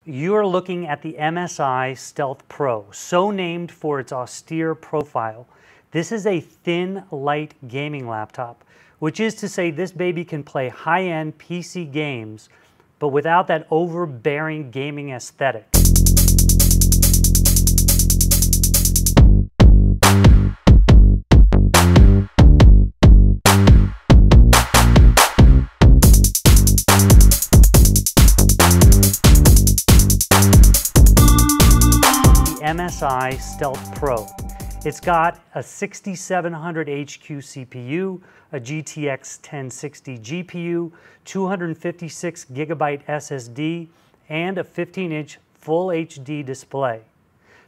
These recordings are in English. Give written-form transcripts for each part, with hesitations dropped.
You are looking at the MSI Stealth Pro, so named for its austere profile. This is a thin, light gaming laptop, which is to say this baby can play high-end PC games, but without that overbearing gaming aesthetic. MSI Stealth Pro. It's got a 6700 HQ CPU, a GTX 1060 GPU, 256 GB SSD, and a 15-inch Full HD display.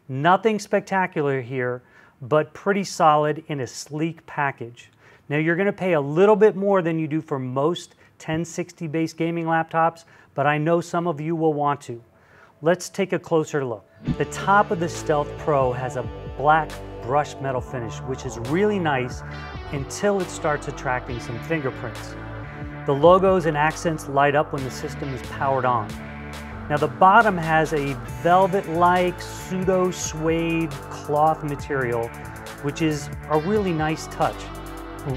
Nothing spectacular here, but pretty solid in a sleek package. Now you're going to pay a little bit more than you do for most 1060-based gaming laptops, but I know some of you will want to. Let's take a closer look. The top of the Stealth Pro has a black brushed metal finish, which is really nice until it starts attracting some fingerprints. The logos and accents light up when the system is powered on. Now the bottom has a velvet-like pseudo-suede cloth material, which is a really nice touch.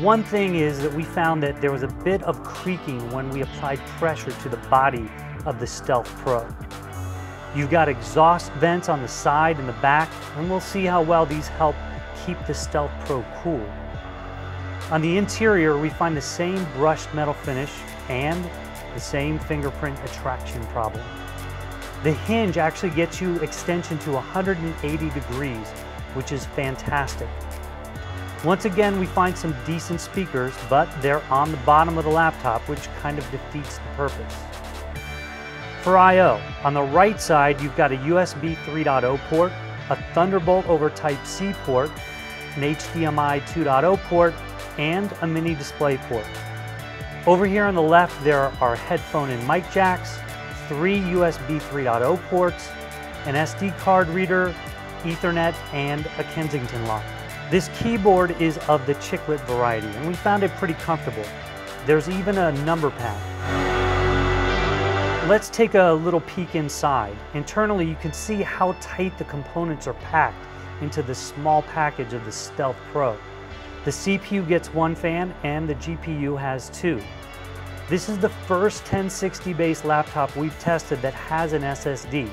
One thing is that we found that there was a bit of creaking when we applied pressure to the body of the Stealth Pro. You've got exhaust vents on the side and the back, and we'll see how well these help keep the Stealth Pro cool. On the interior, we find the same brushed metal finish and the same fingerprint attraction problem. The hinge actually gets you extension to 180 degrees, which is fantastic. Once again, we find some decent speakers, but they're on the bottom of the laptop, which kind of defeats the purpose. For I/O, on the right side, you've got a USB 3.0 port, a Thunderbolt over Type-C port, an HDMI 2.0 port, and a mini display port. Over here on the left, there are headphone and mic jacks, 3 USB 3.0 ports, an SD card reader, Ethernet, and a Kensington lock. This keyboard is of the chiclet variety, and we found it pretty comfortable. There's even a number pad. Let's take a little peek inside. Internally, you can see how tight the components are packed into the small package of the Stealth Pro. The CPU gets one fan and the GPU has two. This is the first 1060-based laptop we've tested that has an SSD.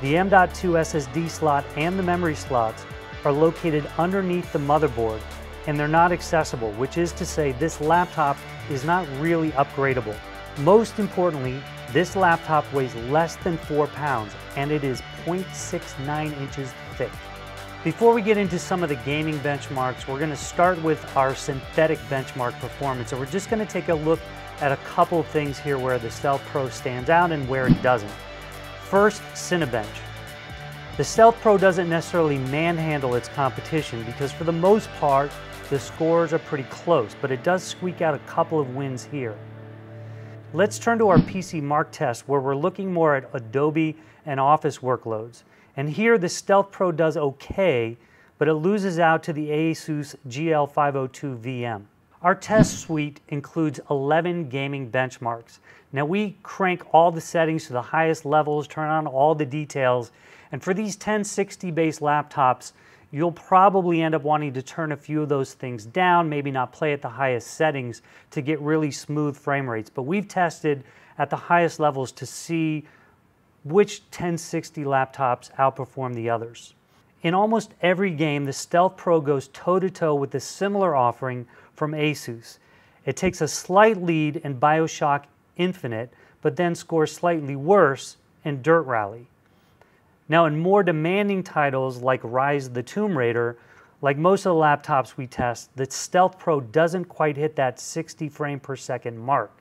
The M.2 SSD slot and the memory slots are located underneath the motherboard, and they're not accessible, which is to say this laptop is not really upgradable. Most importantly, this laptop weighs less than 4 pounds and it is 0.69 inches thick. Before we get into some of the gaming benchmarks, we're going to start with our synthetic benchmark performance. And we're just going to take a look at a couple of things here where the Stealth Pro stands out and where it doesn't. First, Cinebench. The Stealth Pro doesn't necessarily manhandle its competition because for the most part, the scores are pretty close, but it does squeak out a couple of wins here. Let's turn to our PC Mark test where we're looking more at Adobe and Office workloads. And here the Stealth Pro does okay, but it loses out to the Asus GL502 VM. Our test suite includes 11 gaming benchmarks. Now we crank all the settings to the highest levels, turn on all the details, and for these 1060-based laptops, you'll probably end up wanting to turn a few of those things down, maybe not play at the highest settings to get really smooth frame rates. But we've tested at the highest levels to see which 1060 laptops outperform the others. In almost every game, the Stealth Pro goes toe-to-toe with a similar offering from Asus. It takes a slight lead in BioShock Infinite, but then scores slightly worse in Dirt Rally. Now in more demanding titles like Rise of the Tomb Raider, like most of the laptops we test, the Stealth Pro doesn't quite hit that 60 frame per second mark,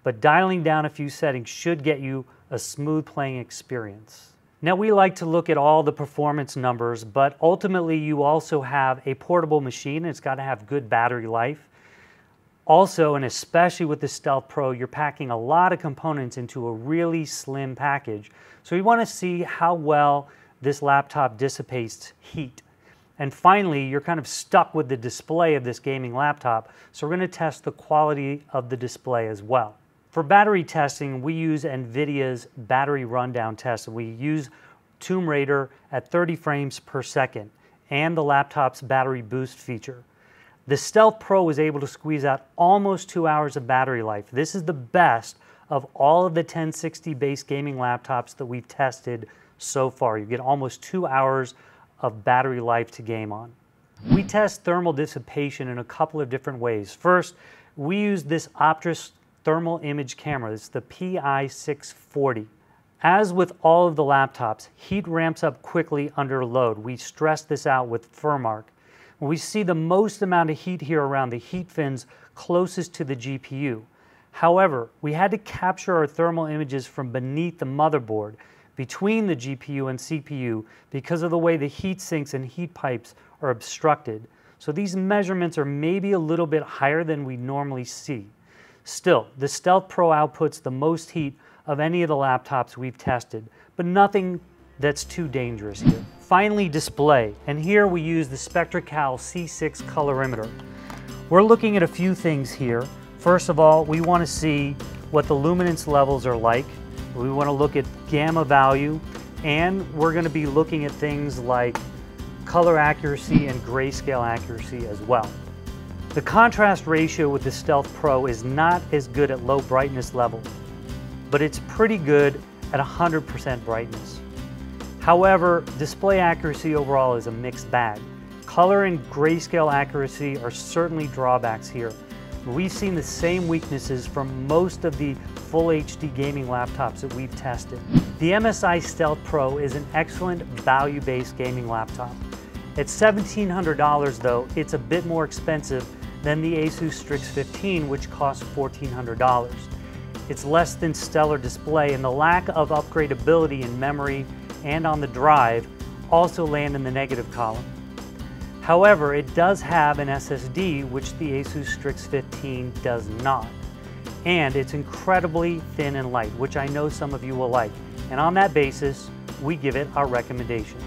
but dialing down a few settings should get you a smooth playing experience. Now we like to look at all the performance numbers, but ultimately you also have a portable machine and it's got to have good battery life. Also, and especially with the Stealth Pro, you're packing a lot of components into a really slim package. So we want to see how well this laptop dissipates heat. And finally, you're kind of stuck with the display of this gaming laptop, so we're going to test the quality of the display as well. For battery testing, we use NVIDIA's battery rundown test. We use Tomb Raider at 30 frames per second and the laptop's battery boost feature. The Stealth Pro was able to squeeze out almost 2 hours of battery life. This is the best of all of the 1060 base gaming laptops that we've tested so far. You get almost 2 hours of battery life to game on. We test thermal dissipation in a couple of different ways. First, we use this Optrus thermal image camera. It's the PI640. As with all of the laptops, heat ramps up quickly under load. We stress this out with Furmark. We see the most amount of heat here around the heat fins closest to the GPU. However, we had to capture our thermal images from beneath the motherboard, between the GPU and CPU, because of the way the heat sinks and heat pipes are obstructed. So these measurements are maybe a little bit higher than we normally see. Still, the Stealth Pro outputs the most heat of any of the laptops we've tested, but nothing that's too dangerous here. Finally, display, and here we use the SpectraCal C6 colorimeter. We're looking at a few things here. First of all, we want to see what the luminance levels are like. We want to look at gamma value, and we're going to be looking at things like color accuracy and grayscale accuracy as well. The contrast ratio with the Stealth Pro is not as good at low brightness level, but it's pretty good at 100% brightness. However, display accuracy overall is a mixed bag. Color and grayscale accuracy are certainly drawbacks here. We've seen the same weaknesses from most of the full HD gaming laptops that we've tested. The MSI Stealth Pro is an excellent value-based gaming laptop. At $1,700 though, it's a bit more expensive than the Asus Strix 15, which costs $1,400. It's less than stellar display, and the lack of upgradability in memory and on the drive also land in the negative column. However, it does have an SSD, which the Asus Strix 15 does not. And it's incredibly thin and light, which I know some of you will like. And on that basis, we give it our recommendation.